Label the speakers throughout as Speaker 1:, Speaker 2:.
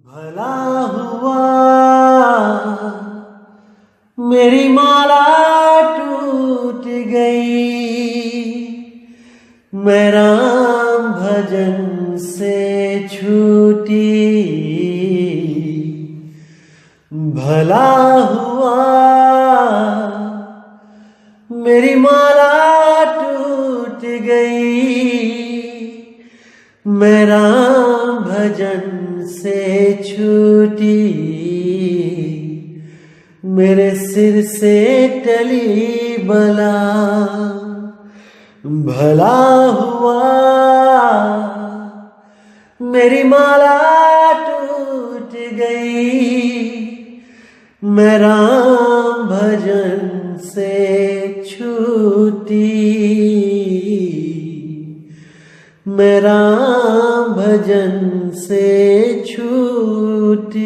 Speaker 1: भला हुआ मेरी माला टूट गई, मैं राम भजन से छूटी। भला हुआ मेरी माला टूट गई, मैं राम भजन से छूटी। मेरे सिर से टली बला, भला हुआ मेरी माला टूट गई, मैं राम भजन से छूटी। मैं राम भजन से छूटी।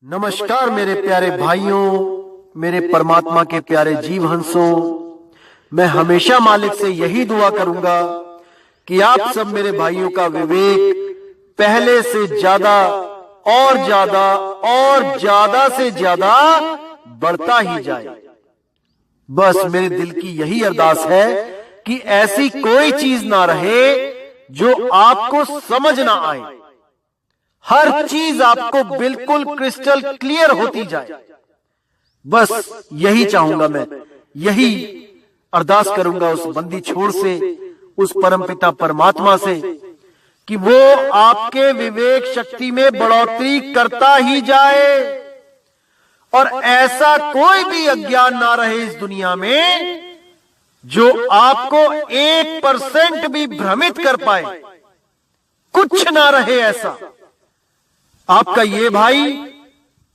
Speaker 2: नमस्कार मेरे प्यारे भाइयों, मेरे परमात्मा के प्यारे जीव हंसों। मैं हमेशा मालिक से यही दुआ करूंगा कि आप सब मेरे भाइयों का विवेक पहले से ज्यादा और ज्यादा और ज्यादा से ज्यादा बढ़ता ही जाए। बस मेरे दिल की यही अरदास है कि ऐसी कोई चीज ना रहे जो आपको समझ ना आए। हर चीज आपको बिल्कुल क्रिस्टल क्लियर होती जाए। बस यही चाहूंगा मैं, यही अरदास करूंगा उस बंदी छोड़ से, उस परमपिता परमात्मा से कि वो आपके विवेक शक्ति में बढ़ोतरी करता ही जाए और ऐसा कोई भी अज्ञान ना रहे इस दुनिया में जो आपको 1% भी भ्रमित कर पाए। कुछ ना रहे ऐसा। आपका ये भाई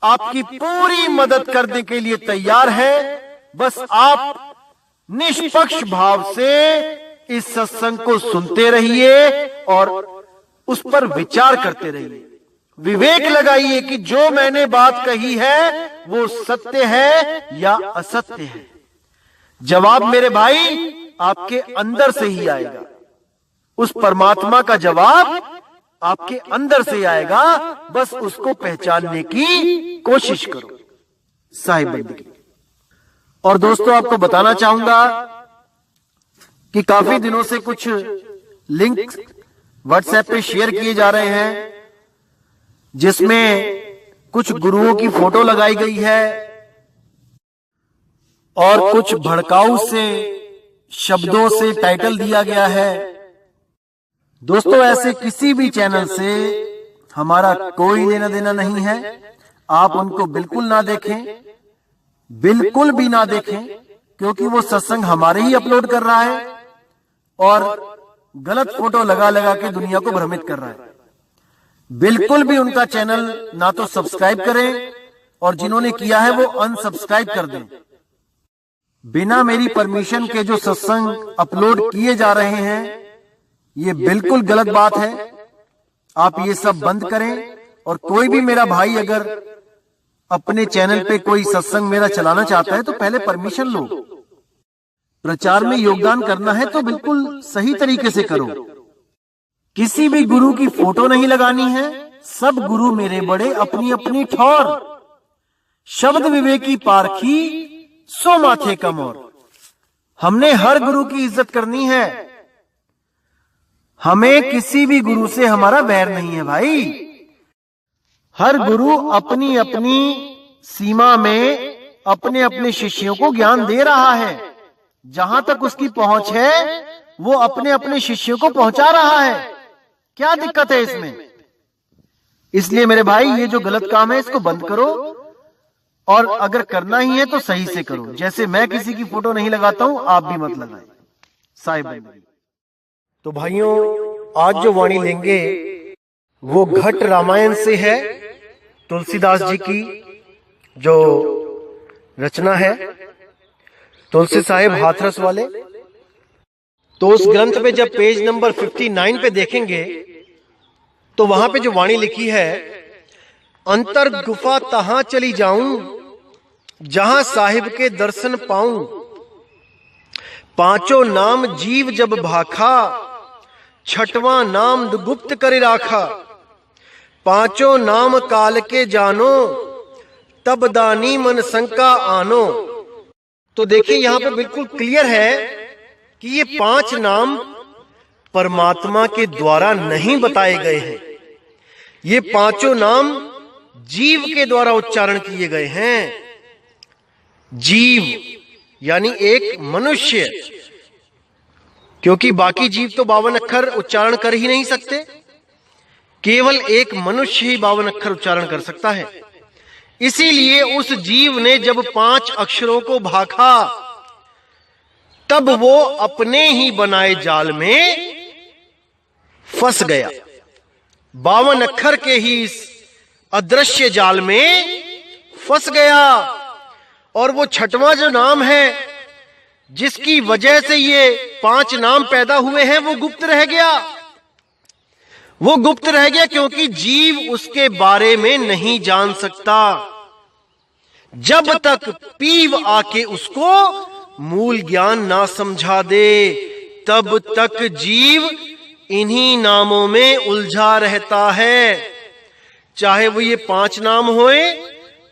Speaker 2: आपकी पूरी मदद करने के लिए तैयार है। बस आप निष्पक्ष भाव से इस सत्संग को सुनते रहिए और उस पर विचार करते रहिए। विवेक लगाइए कि जो मैंने बात कही है वो सत्य है या असत्य है। जवाब मेरे भाई आपके अंदर से ही आएगा। उस परमात्मा का जवाब आपके अंदर से आएगा। बस उसको पहचानने की कोशिश करो। साहिब बंदगी। और दोस्तों, आपको बताना चाहूंगा कि काफी दिनों से कुछ लिंक व्हाट्सएप पे शेयर किए जा रहे हैं जिसमें कुछ गुरुओं की फोटो लगाई गई है और कुछ भड़काऊ से शब्दों से टाइटल दिया गया है। दोस्तों, ऐसे किसी भी चैनल से हमारा कोई लेना देना नहीं है। आप उनको बिल्कुल ना देखें, बिल्कुल भी ना देखें, क्योंकि वो सत्संग हमारे ही अपलोड कर रहा है और गलत फोटो लगा लगा के दुनिया को भ्रमित कर रहा है। बिल्कुल भी उनका चैनल ना तो सब्सक्राइब करें और जिन्होंने किया है वो अनसब्सक्राइब कर दें। बिना मेरी परमिशन के जो सत्संग अपलोड किए जा रहे हैं ये बिल्कुल गलत बात है। आप ये सब बंद करें। और कोई भी मेरा भाई अगर अपने चैनल पे कोई सत्संग मेरा चलाना चाहता है तो पहले परमिशन लो। प्रचार में योगदान करना है तो बिल्कुल सही तरीके से करो। किसी भी गुरु की फोटो नहीं लगानी है। सब गुरु मेरे बड़े अपनी अपनी ठौर। शब्द विवेकी पारखी सो माथे कम और। हमने हर गुरु की इज्जत करनी है। हमें किसी भी गुरु से हमारा वैर नहीं है भाई। हर गुरु अपनी अपनी सीमा में अपने अपने शिष्यों को ज्ञान दे रहा है। जहां तक उसकी पहुंच है वो अपने अपने शिष्यों को पहुंचा रहा है। क्या दिक्कत है इसमें? इसलिए मेरे भाई ये जो गलत काम है इसको बंद करो और अगर करना ही है तो सही से करो। जैसे मैं किसी की फोटो नहीं लगाता हूं, आप भी मत लगाएं। साहिब। तो भाइयों, आज जो वाणी लेंगे वो घट रामायण से है। तुलसीदास जी की जो रचना है, तुलसी साहिब हाथरस वाले। तो उस ग्रंथ पे जब पेज नंबर 59 पे देखेंगे तो वहां पे जो वाणी लिखी है, अंतर गुफा तहां चली जाऊं जहां साहिब के दर्शन पाऊं, पांचों नाम जीव जब भाखा, छठवां नाम गुप्त कर राखा। पांचों नाम काल के जानो, तब दानी मन शंका आनो। तो देखिए यहां पर बिल्कुल क्लियर है कि ये पांच नाम परमात्मा के द्वारा नहीं बताए गए हैं। ये पांचों नाम जीव के द्वारा उच्चारण किए गए हैं। जीव यानी एक मनुष्य, क्योंकि बाकी जीव तो 52 अक्षर उच्चारण कर ही नहीं सकते, केवल एक मनुष्य ही 52 अक्षर उच्चारण कर सकता है। इसीलिए उस जीव ने जब 5 अक्षरों को भाखा, तब वो अपने ही बनाए जाल में फंस गया। 52 अक्षर के ही इस अदृश्य जाल में फंस गया। और वो छठवां जो नाम है, जिसकी वजह से ये 5 नाम पैदा हुए हैं, वो गुप्त रह गया। वो गुप्त रह गया क्योंकि जीव उसके बारे में नहीं जान सकता। जब तक पीव आके उसको मूल ज्ञान ना समझा दे, तब तक जीव इन्हीं नामों में उलझा रहता है। चाहे वो ये 5 नाम होए,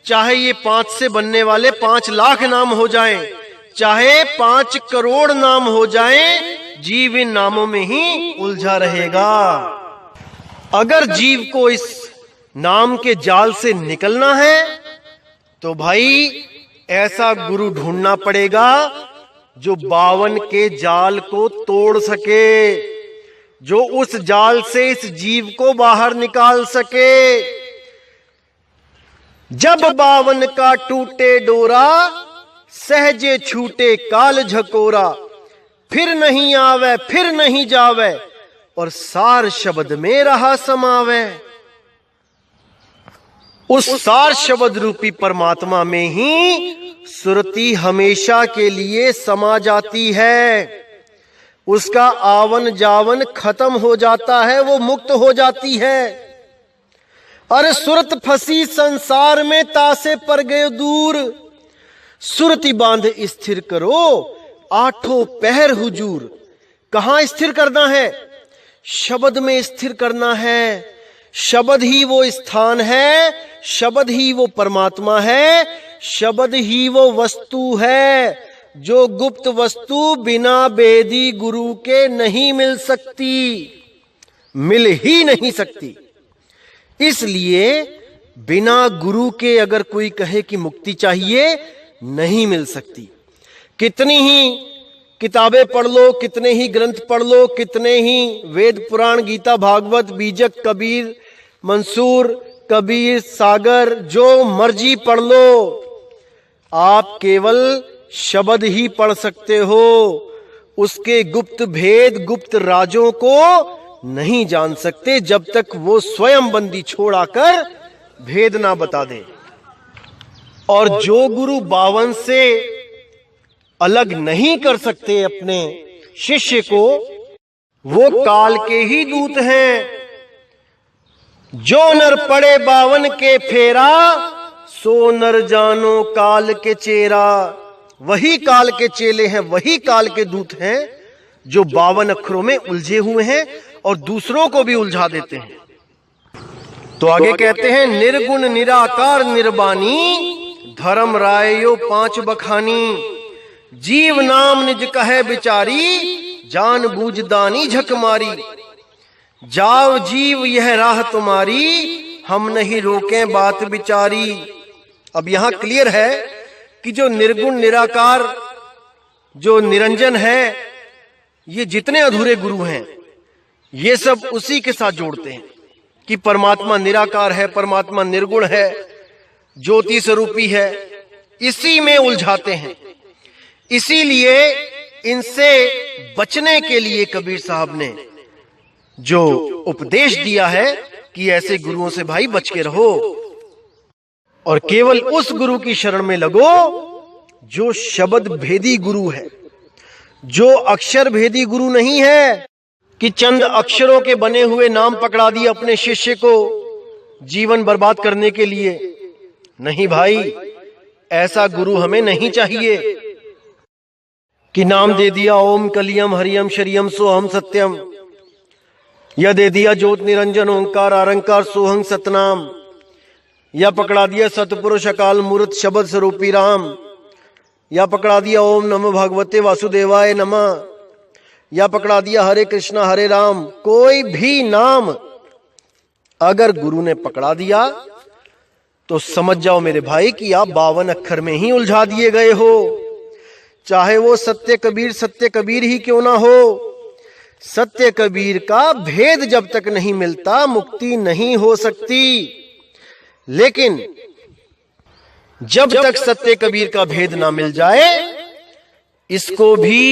Speaker 2: चाहे ये 5 से बनने वाले 5 लाख नाम हो जाएं, चाहे 5 करोड़ नाम हो जाएं, जीव इन नामों में ही उलझा रहेगा। अगर जीव को इस नाम के जाल से निकलना है तो भाई ऐसा गुरु ढूंढना पड़ेगा जो 52 के जाल को तोड़ सके, जो उस जाल से इस जीव को बाहर निकाल सके। जब 52 का टूटे डोरा, सहजे छूटे काल झकोरा। फिर नहीं आवे फिर नहीं जावे, और सार शब्द में रहा समावे। उस सार शब्द रूपी परमात्मा में ही सुरती हमेशा के लिए समा जाती है। उसका आवन जावन खत्म हो जाता है, वो मुक्त हो जाती है। अरे सुरत फंसी संसार में, तासे पर गए दूर। सुरती बांध स्थिर करो, 8 पहर हुजूर। कहां स्थिर करना है? शब्द में स्थिर करना है। शब्द ही वो स्थान है, शब्द ही वो परमात्मा है, शब्द ही वो वस्तु है, जो गुप्त वस्तु बिना वेदी गुरु के नहीं मिल सकती, मिल ही नहीं सकती। इसलिए बिना गुरु के अगर कोई कहे कि मुक्ति चाहिए, नहीं मिल सकती। कितनी ही किताबें पढ़ लो, कितने ही ग्रंथ पढ़ लो, कितने ही वेद पुराण गीता भागवत बीजक कबीर मंसूर कबीर सागर जो मर्जी पढ़ लो, आप केवल शब्द ही पढ़ सकते हो। उसके गुप्त भेद गुप्त राजों को नहीं जान सकते जब तक वो स्वयं बंदी छोड़ाकर भेद ना बता दे। और जो गुरु 52 से अलग नहीं कर सकते अपने शिष्य को, वो काल के ही दूत हैं। जो नर पड़े 52 के फेरा, सो नर जानो काल के चेरा। वही काल के चेले हैं, वही काल के दूत हैं जो 52 अक्षरों में उलझे हुए हैं और दूसरों को भी उलझा देते हैं। तो आगे कहते हैं, निर्गुण निराकार निर्बानी, धर्म रायो 5 बखानी। जीव नाम निज कहे बिचारी, जान बूझ दानी झक मारी। जाओ जीव यह राह तुम्हारी, हम नहीं रोकें बात बिचारी। अब यहां क्लियर है कि जो निर्गुण निराकार, जो निरंजन है, ये जितने अधूरे गुरु हैं, ये सब उसी के साथ जोड़ते हैं कि परमात्मा निराकार है, परमात्मा निर्गुण है, ज्योति स्वरूपी है, इसी में उलझाते हैं। इसीलिए इनसे बचने के लिए कबीर साहब ने जो उपदेश दिया है कि ऐसे गुरुओं से भाई बच के रहो और केवल उस गुरु की शरण में लगो जो शब्द भेदी गुरु है, जो अक्षर भेदी गुरु नहीं है कि चंद अक्षरों के बने हुए नाम पकड़ा दिए अपने शिष्य को जीवन बर्बाद करने के लिए। नहीं भाई, ऐसा गुरु हमें नहीं चाहिए। कि नाम दे दिया ओम कलियम हरियम शरियम सोहम सत्यम, या दे दिया ज्योत निरंजन ओंकार आरंकार सोहं सतनाम, या पकड़ा दिया सतपुरुष अकाल मूर्त शब्द स्वरूपी राम, या पकड़ा दिया ओम नमो भगवते वासुदेवाय नमः, या पकड़ा दिया हरे कृष्णा हरे राम। कोई भी नाम अगर गुरु ने पकड़ा दिया तो समझ जाओ मेरे भाई कि आप 52 अक्षर में ही उलझा दिए गए हो। चाहे वो सत्य कबीर ही क्यों ना हो, सत्य कबीर का भेद जब तक नहीं मिलता मुक्ति नहीं हो सकती। लेकिन जब तक सत्य कबीर का भेद ना मिल जाए, इसको भी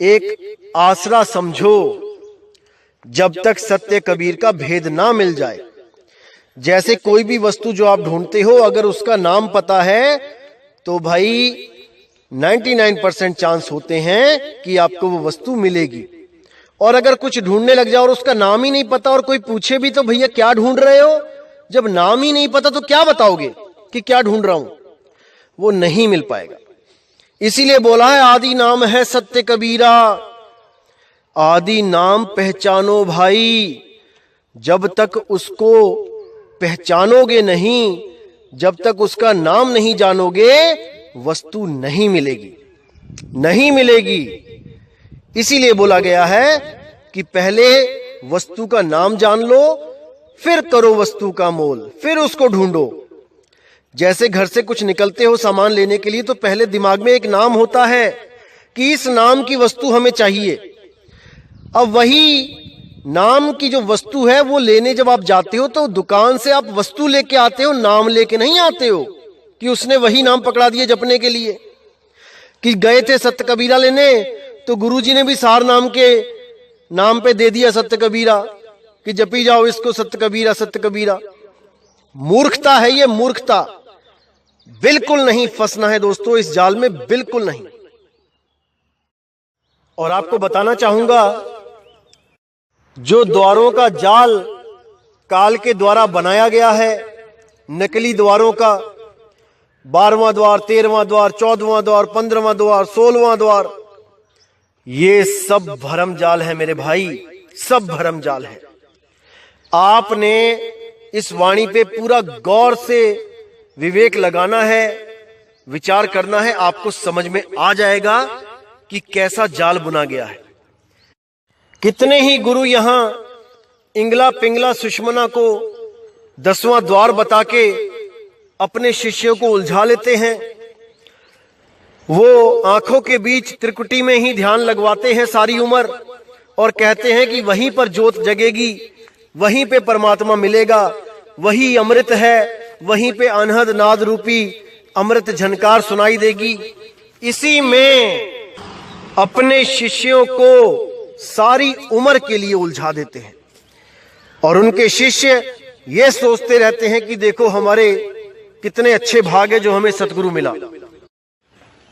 Speaker 2: एक आसरा समझो। जब तक सत्य कबीर का भेद ना मिल जाए, जैसे कोई भी वस्तु जो आप ढूंढते हो, अगर उसका नाम पता है तो भाई 99% चांस होते हैं कि आपको वो वस्तु मिलेगी। और अगर कुछ ढूंढने लग जाओ और उसका नाम ही नहीं पता और कोई पूछे भी तो भैया क्या ढूंढ रहे हो, जब नाम ही नहीं पता तो क्या बताओगे कि क्या ढूंढ रहा हूं, वो नहीं मिल पाएगा। इसीलिए बोला है आदि नाम है सत्य कबीरा। आदि नाम पहचानो भाई, जब तक उसको पहचानोगे नहीं, जब तक उसका नाम नहीं जानोगे, वस्तु नहीं मिलेगी। इसीलिए बोला गया है कि पहले वस्तु का नाम जान लो, फिर करो वस्तु का मोल, फिर उसको ढूंढो। जैसे घर से कुछ निकलते हो सामान लेने के लिए, तो पहले दिमाग में एक नाम होता है कि इस नाम की वस्तु हमें चाहिए। अब वही नाम की जो वस्तु है वो लेने जब आप जाते हो तो दुकान से आप वस्तु लेके आते हो, नाम लेके नहीं आते हो कि उसने वही नाम पकड़ा दिए जपने के लिए। कि गए थे सत्य कबीरा लेने तो गुरुजी ने भी सार नाम के नाम पे दे दिया सत्य कबीरा कि जपी जाओ इसको सत्य कबीरा। मूर्खता है ये, मूर्खता। बिल्कुल नहीं फंसना है दोस्तों इस जाल में, बिल्कुल नहीं। और आपको बताना चाहूंगा, जो द्वारों का जाल काल के द्वारा बनाया गया है, नकली द्वारों का, 12वां द्वार, 13वां द्वार, 14वां द्वार, 15वां द्वार, 16वां द्वार, ये सब भरम जाल है मेरे भाई, सब भरम जाल है। आपने इस वाणी पे पूरा गौर से विवेक लगाना है, विचार करना है, आपको समझ में आ जाएगा कि कैसा जाल बुना गया है। कितने ही गुरु यहां इंगला पिंगला सुषमना को 10वां द्वार बता के अपने शिष्यों को उलझा लेते हैं। वो आंखों के बीच त्रिकुटी में ही ध्यान लगवाते हैं सारी उम्र और कहते हैं कि वहीं पर ज्योत जगेगी, वहीं पे परमात्मा मिलेगा, वही अमृत है, वहीं पे अनहद नाद रूपी अमृत झनकार सुनाई देगी। इसी में अपने शिष्यों को सारी उम्र के लिए उलझा देते हैं और उनके शिष्य ये सोचते रहते हैं कि देखो हमारे कितने अच्छे भाग है जो हमें सतगुरु मिला।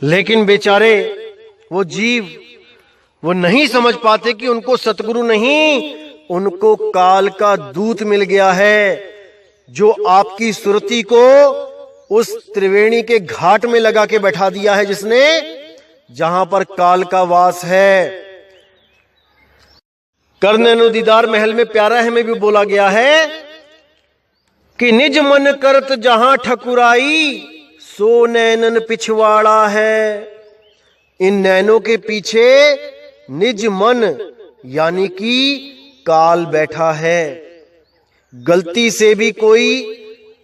Speaker 2: लेकिन बेचारे वो जीव वो नहीं समझ पाते कि उनको सतगुरु नहीं, उनको काल का दूत मिल गया है जो आपकी सुरती को उस त्रिवेणी के घाट में लगा के बैठा दिया है, जिसने जहां पर काल का वास है। करनैनो दीदार महल में प्यारा है में भी बोला गया है कि निज मन करत जहां ठकुराई सो नैनन पिछवाड़ा है। इन नैनों के पीछे निज मन यानी कि काल बैठा है। गलती से भी कोई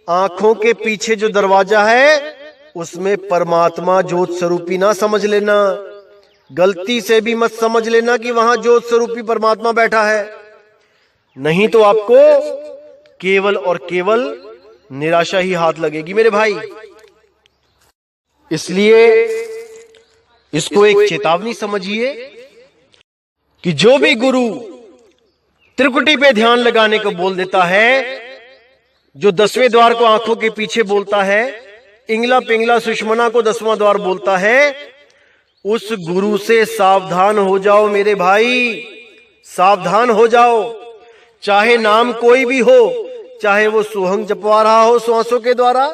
Speaker 2: आंखों के पीछे जो दरवाजा है उसमें परमात्मा ज्योत स्वरूपी ना समझ लेना। गलती से भी मत समझ लेना कि वहां ज्योत स्वरूपी परमात्मा बैठा है, नहीं तो आपको केवल और केवल निराशा ही हाथ लगेगी मेरे भाई। इसलिए इसको एक चेतावनी समझिए कि जो भी गुरु त्रिकुटी पे ध्यान लगाने को बोल देता है, जो 10वें द्वार को आंखों के पीछे बोलता है, इंगला पिंगला सुषमना को 10वां द्वार बोलता है, उस गुरु से सावधान हो जाओ मेरे भाई, सावधान हो जाओ। चाहे नाम कोई भी हो, चाहे वो सोहंग जपवा रहा हो श्वासों के द्वारा,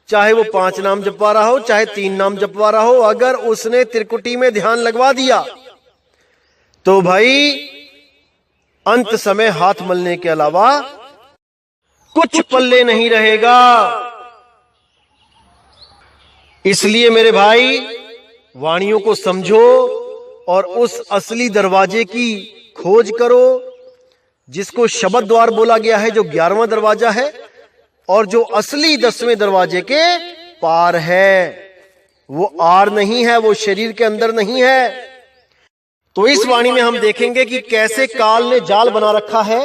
Speaker 2: चाहे वो 5 नाम जपवा रहा हो, चाहे 3 नाम जपवा रहा हो, अगर उसने त्रिकुटी में ध्यान लगवा दिया तो भाई अंत समय हाथ मलने के अलावा कुछ पल्ले नहीं रहेगा। इसलिए मेरे भाई वाणियों को समझो और उस असली दरवाजे की खोज करो जिसको शब्द द्वार बोला गया है, जो 11वां दरवाजा है और जो असली 10वें दरवाजे के पार है। वो आर नहीं है, वो शरीर के अंदर नहीं है। तो इस वाणी में हम देखेंगे कि कैसे काल ने जाल बना रखा है।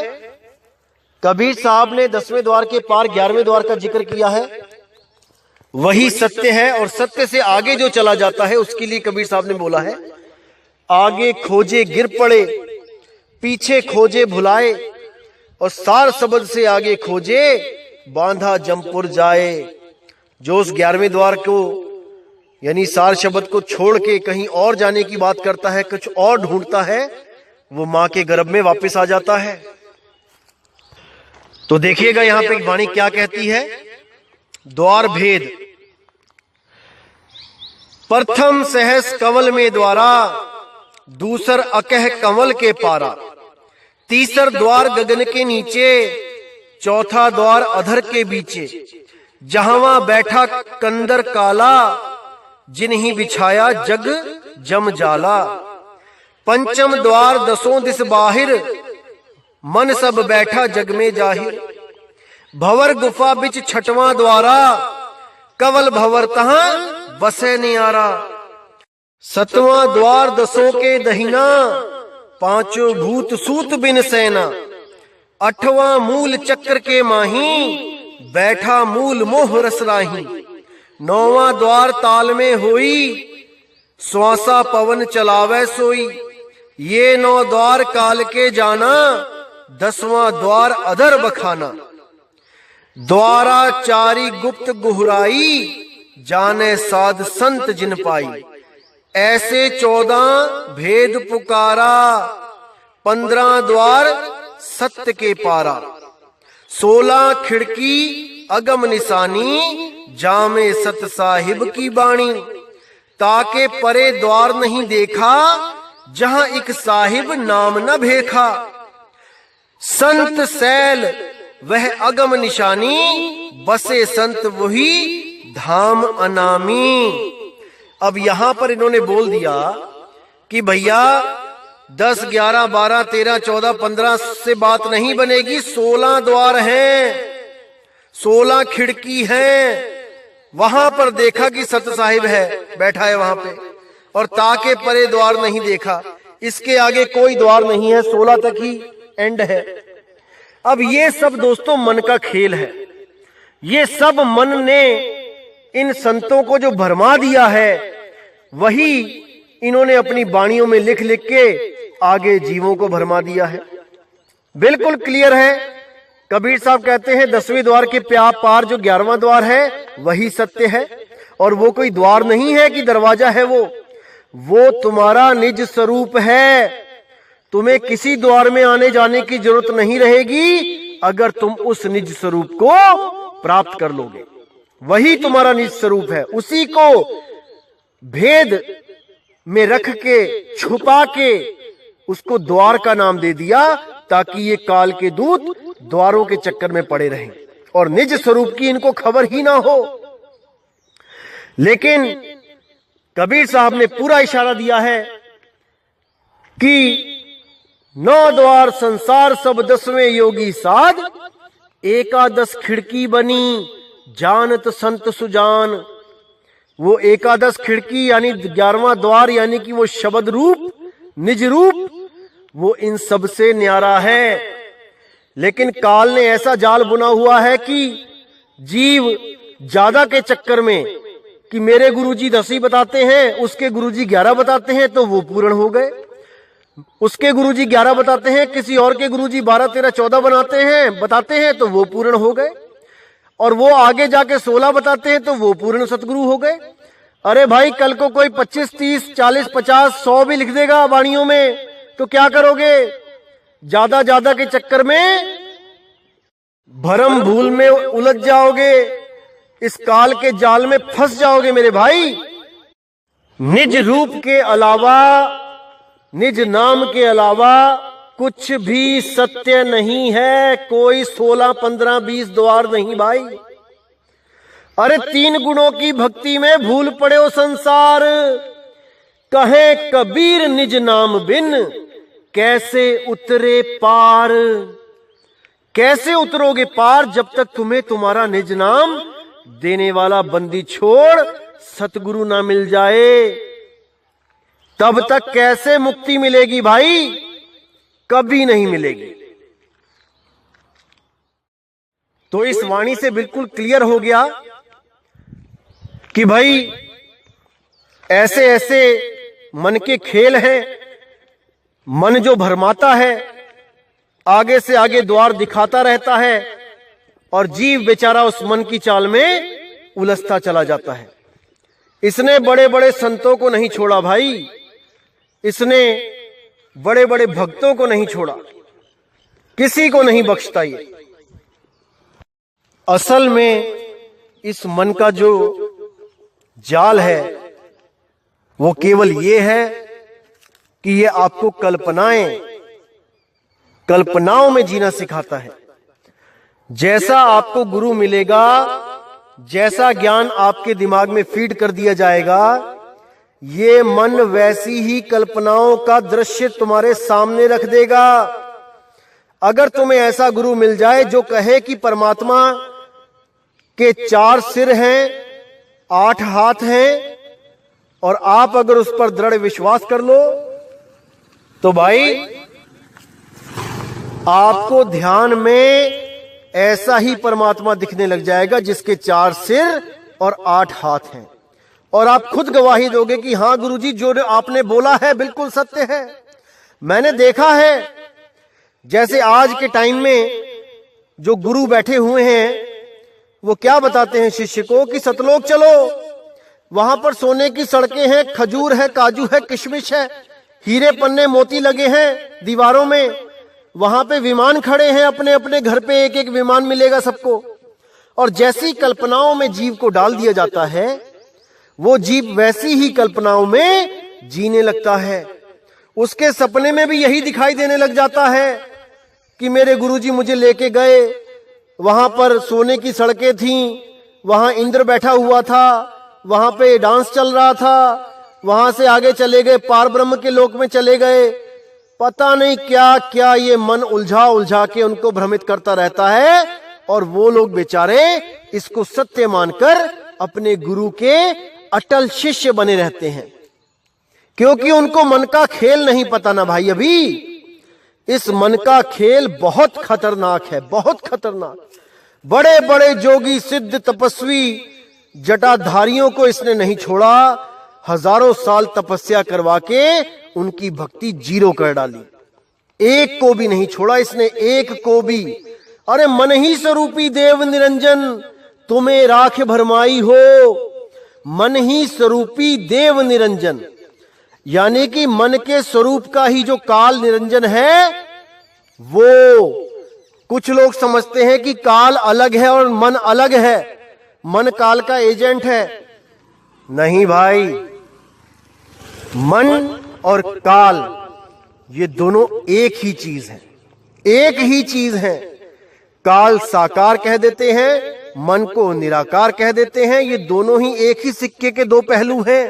Speaker 2: कबीर साहब ने 10वें द्वार के पार 11वें द्वार का जिक्र किया है, वही सत्य है और सत्य से आगे जो चला जाता है उसके लिए कबीर साहब ने बोला है, आगे खोजे गिर पड़े, पीछे खोजे भुलाए, और सार शब्द से आगे खोजे बांधा जमपुर जाए। जो उस 11वें द्वार को यानी सार शब्द को छोड़ के कहीं और जाने की बात करता है, कुछ और ढूंढता है, वो मां के गर्भ में वापस आ जाता है। तो देखिएगा यहां पे वाणी क्या कहती है। द्वार भेद, प्रथम सहस कंवल में द्वारा, दूसर अकह कंवल के पारा, तीसर द्वार गगन के नीचे, चौथा द्वार अधर के बीचे, जहां बैठा कंदर काला, जिन्हीं बिछाया जग जम जाला, पंचम द्वार 10 दिस बाहिर, मन सब बैठा जग में जाहिर, भवर गुफा बिच 6वां द्वारा, कवल भवर तहां बसे नियारा, 7वां द्वार 10 के दहिना, 5 भूत सूत बिन सेना, 8वां मूल चक्र के माही, बैठा मूल मोह रसराही, 9वां द्वार ताल में होई, श्वासा पवन चलावे सोई, ये 9 द्वार काल के जाना, 10वां द्वार अधर बखाना, द्वारा चारी गुप्त गुहराई, जाने साध संत जिन पाई, ऐसे 14 भेद पुकारा, 15 द्वार सत्य के पारा, 16 खिड़की अगम निशानी, जामे सत साहिब की बाणी, ताके परे द्वार नहीं देखा, जहां एक साहिब नाम न भेखा, संत सैल वह अगम निशानी, बसे संत वही धाम अनामी। अब यहां पर इन्होंने बोल दिया कि भैया 10, 11, 12, 13, 14, 15 से बात नहीं बनेगी, 16 द्वार हैं, 16 खिड़की हैं। वहां पर देखा कि सत साहिब है, बैठा है वहां पे, और ताके परे द्वार नहीं देखा, इसके आगे कोई द्वार नहीं है, 16 तक ही एंड है। अब ये सब दोस्तों मन का खेल है, ये सब मन ने इन संतों को जो भरमा दिया है, वही इन्होंने अपनी वाणियों में लिख लिख के आगे जीवों को भरमा दिया है। बिल्कुल क्लियर है। कबीर साहब कहते हैं 10वें द्वार के पार जो 11वां द्वार है वही सत्य है, और वो कोई द्वार नहीं है कि दरवाजा है, वो तुम्हारा निज स्वरूप है। तुम्हें किसी द्वार में आने जाने की जरूरत नहीं रहेगी अगर तुम उस निज स्वरूप को प्राप्त कर लोगे। वही तुम्हारा निज स्वरूप है, उसी को भेद में रख के छुपा के उसको द्वार का नाम दे दिया, ताकि ये काल के दूत द्वारों के चक्कर में पड़े रहें और निज स्वरूप की इनको खबर ही ना हो। लेकिन कबीर साहब ने पूरा इशारा दिया है कि 9 द्वार संसार सब 10वें योगी साध, एकादश खिड़की बनी जानत संत सुजान। वो एकादश खिड़की यानी 11वां द्वार यानी कि वो शब्द रूप निज रूप, वो इन सब से न्यारा है। लेकिन काल ने ऐसा जाल बुना हुआ है कि जीव ज्यादा के चक्कर में कि मेरे गुरुजी 10 ही बताते हैं, उसके गुरुजी 11 बताते हैं तो वो पूर्ण हो गए, उसके गुरुजी 11 बताते हैं, किसी और के गुरुजी 12, 13, 14 बताते हैं तो वो पूर्ण हो गए, और वो आगे जाके 16 बताते हैं तो वो पूर्ण सतगुरु हो गए। अरे भाई कल को कोई 25, 30, 40, 50, 100 भी लिख देगा वाणियों में तो क्या करोगे? ज्यादा के चक्कर में भरम भूल में उलझ जाओगे, इस काल के जाल में फंस जाओगे मेरे भाई। निज रूप के अलावा, निज नाम के अलावा कुछ भी सत्य नहीं है। कोई 16, 15, 20 द्वार नहीं भाई। अरे 3 गुणों की भक्ति में भूल पड़े हो संसार। कहे कबीर निज नाम बिन कैसे उतरे पार। कैसे उतरोगे पार जब तक तुम्हें तुम्हारा निज नाम देने वाला बंदी छोड़ सतगुरु ना मिल जाए। तब तक कैसे मुक्ति मिलेगी भाई? कभी नहीं मिलेगी। तो इस वाणी से बिल्कुल क्लियर हो गया कि भाई ऐसे ऐसे मन के खेल हैं। मन जो भरमाता है, आगे से आगे द्वार दिखाता रहता है और जीव बेचारा उस मन की चाल में उलझता चला जाता है। इसने बड़े बड़े संतों को नहीं छोड़ा भाई, इसने बड़े बड़े भक्तों को नहीं छोड़ा, किसी को नहीं बख्शता। ये असल में इस मन का जो जाल है वो केवल ये है कि ये आपको कल्पनाओं में जीना सिखाता है। जैसा आपको गुरु मिलेगा, जैसा ज्ञान आपके दिमाग में फीड कर दिया जाएगा, ये मन वैसी ही कल्पनाओं का दृश्य तुम्हारे सामने रख देगा। अगर तुम्हें ऐसा गुरु मिल जाए जो कहे कि परमात्मा के 4 सिर हैं, 8 हाथ हैं, और आप अगर उस पर दृढ़ विश्वास कर लो तो भाई आपको ध्यान में ऐसा ही परमात्मा दिखने लग जाएगा जिसके 4 सिर और 8 हाथ हैं। और आप खुद गवाही दोगे कि हां गुरुजी, जो आपने बोला है बिल्कुल सत्य है। मैंने देखा है, जैसे आज के टाइम में जो गुरु बैठे हुए हैं वो क्या बताते हैं शिष्य को कि सतलोक चलो, वहां पर सोने की सड़कें हैं, खजूर है, काजू है, किशमिश है, हीरे पन्ने मोती लगे हैं दीवारों में, वहां पे विमान खड़े हैं, अपने अपने घर पे एक एक विमान मिलेगा सबको। और जैसी कल्पनाओं में जीव को डाल दिया जाता है, वो जीव वैसी ही कल्पनाओं में जीने लगता है। उसके सपने में भी यही दिखाई देने लग जाता है कि मेरे गुरुजी मुझे लेके गए, वहां पर सोने की सड़कें थीं, वहां इंद्र बैठा हुआ था, वहां पे डांस चल रहा था, वहां से आगे चले गए पार ब्रह्म के लोक में चले गए। पता नहीं क्या क्या ये मन उलझा उलझा के उनको भ्रमित करता रहता है, और वो लोग बेचारे इसको सत्य मानकर अपने गुरु के अटल शिष्य बने रहते हैं, क्योंकि उनको मन का खेल नहीं पता ना भाई। अभी इस मन का खेल बहुत खतरनाक है, बहुत खतरनाक। बड़े बड़े जोगी, सिद्ध, तपस्वी, जटाधारियों को इसने नहीं छोड़ा। हजारों साल तपस्या करवा के उनकी भक्ति जीरो कर डाली। एक को भी नहीं छोड़ा इसने, एक को भी। अरे मन ही स्वरूपी देव निरंजन तुम्हें राख भरमाई हो। मन ही स्वरूपी देव निरंजन, यानी कि मन के स्वरूप का ही जो काल निरंजन है, वो कुछ लोग समझते हैं कि काल अलग है और मन अलग है, मन काल का एजेंट है। नहीं भाई, मन और काल ये दोनों एक ही चीज है, एक ही चीज है। काल साकार कह देते हैं, मन को निराकार कह देते हैं। ये दोनों ही एक ही सिक्के के 2 पहलू हैं,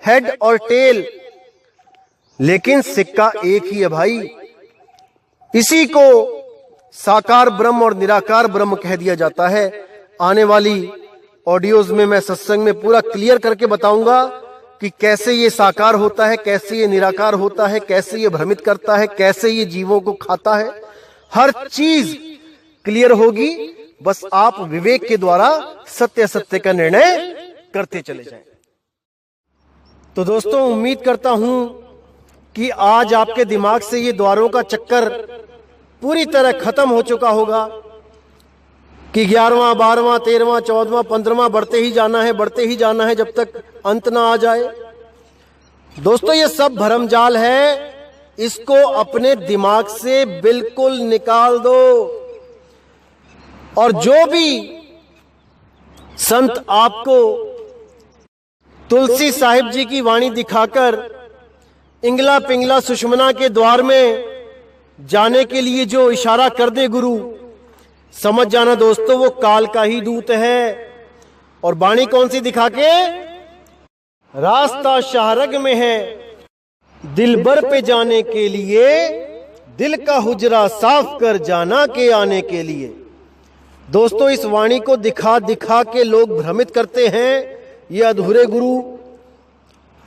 Speaker 2: हेड और टेल, लेकिन सिक्का एक ही है भाई। इसी को साकार ब्रह्म और निराकार ब्रह्म कह दिया जाता है। आने वाली ऑडियोज में मैं सत्संग में पूरा क्लियर करके बताऊंगा कि कैसे ये साकार होता है, कैसे ये निराकार होता है, कैसे ये भ्रमित करता है, कैसे ये जीवों को खाता है। हर चीज क्लियर होगी, बस आप विवेक के द्वारा सत्य सत्य का निर्णय करते चले जाएं। तो दोस्तों, उम्मीद करता हूं कि आज आपके दिमाग से ये द्वारों का चक्कर पूरी तरह खत्म हो चुका होगा कि 11वां, 12वां, 13वां, 14वां, 15वां बढ़ते ही जाना है, बढ़ते ही जाना है जब तक अंत ना आ जाए। दोस्तों, ये सब भरमजाल है, इसको अपने दिमाग से बिल्कुल निकाल दो। और जो भी संत आपको तुलसी साहिब जी की वाणी दिखाकर इंगला पिंगला सुषमना के द्वार में जाने के लिए जो इशारा कर दे गुरु, समझ जाना दोस्तों वो काल का ही दूत है। और वाणी कौन सी दिखा के? रास्ता शाहरग में है दिलबर पे जाने के लिए, दिल का हुजरा साफ कर जाना के आने के लिए। दोस्तों इस वाणी को दिखा दिखा के लोग भ्रमित करते हैं, ये अधूरे गुरु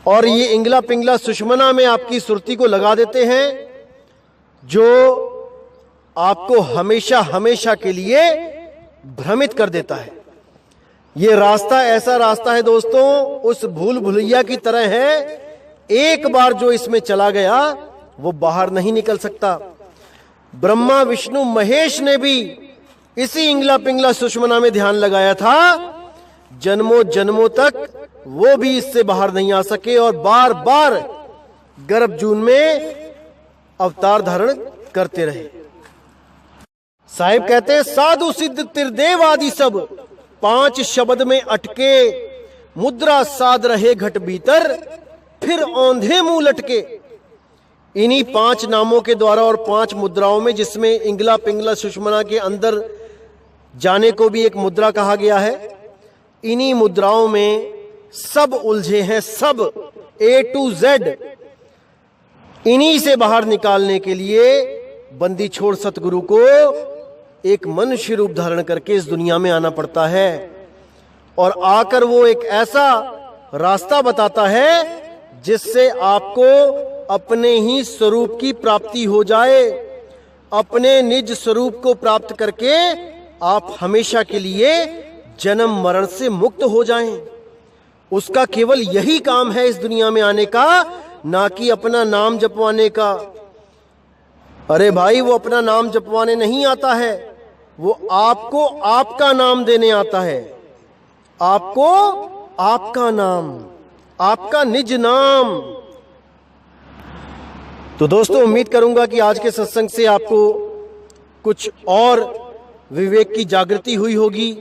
Speaker 2: और ये इंगला पिंगला सुषमना में आपकी सुरती को लगा देते हैं, जो आपको हमेशा हमेशा के लिए भ्रमित कर देता है। ये रास्ता ऐसा रास्ता है दोस्तों, उस भूल भुलैया की तरह है, एक बार जो इसमें चला गया वो बाहर नहीं निकल सकता। ब्रह्मा विष्णु महेश ने भी इसी इंगला पिंगला सुषमना में ध्यान लगाया था, जन्मों जन्मों तक वो भी इससे बाहर नहीं आ सके और बार बार गर्भ जून में अवतार धारण करते रहे। साहिब कहते हैं साधु सिद्ध त्रिदेव आदि सब 5 शब्द में अटके, मुद्रा साध रहे घट भीतर, फिर औंधे मुंह लटके। इन्हीं 5 नामों के द्वारा और 5 मुद्राओं में, जिसमें इंगला पिंगला सुषमना के अंदर जाने को भी एक मुद्रा कहा गया है, इन्हीं मुद्राओं में सब उलझे हैं, सब A to Z। इन्हीं से बाहर निकालने के लिए बंदी छोड़ सतगुरु को एक मनुष्य रूप धारण करके इस दुनिया में आना पड़ता है। और आकर वो एक ऐसा रास्ता बताता है जिससे आपको अपने ही स्वरूप की प्राप्ति हो जाए। अपने निज स्वरूप को प्राप्त करके आप हमेशा के लिए जन्म मरण से मुक्त हो जाएं। उसका केवल यही काम है इस दुनिया में आने का, ना कि अपना नाम जपवाने का। अरे भाई वो अपना नाम जपवाने नहीं आता है, वो आपको आपका नाम देने आता है। आपको आपका नाम, आपका निज नाम। तो दोस्तों उम्मीद करूंगा कि आज के सत्संग से आपको कुछ और विवेक की जागृति हुई होगी,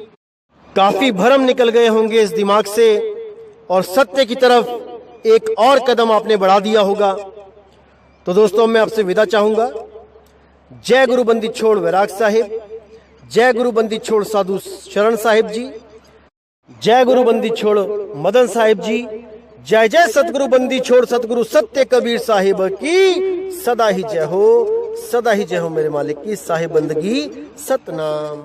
Speaker 2: काफी भ्रम निकल गए होंगे इस दिमाग से और सत्य की तरफ एक और कदम आपने बढ़ा दिया होगा। तो दोस्तों मैं आपसे विदा चाहूंगा। जय गुरु बंदी छोड़ वैराग साहिब, जय गुरु बंदी छोड़ साधु शरण साहिब जी, जय गुरु बंदी छोड़ मदन साहिब जी, जय जय सतगुरु बंदी छोड़ सतगुरु सत्य कबीर साहिब की सदा ही जय हो, सदा ही जय हो मेरे मालिक की साहिब बंदगी सतनाम।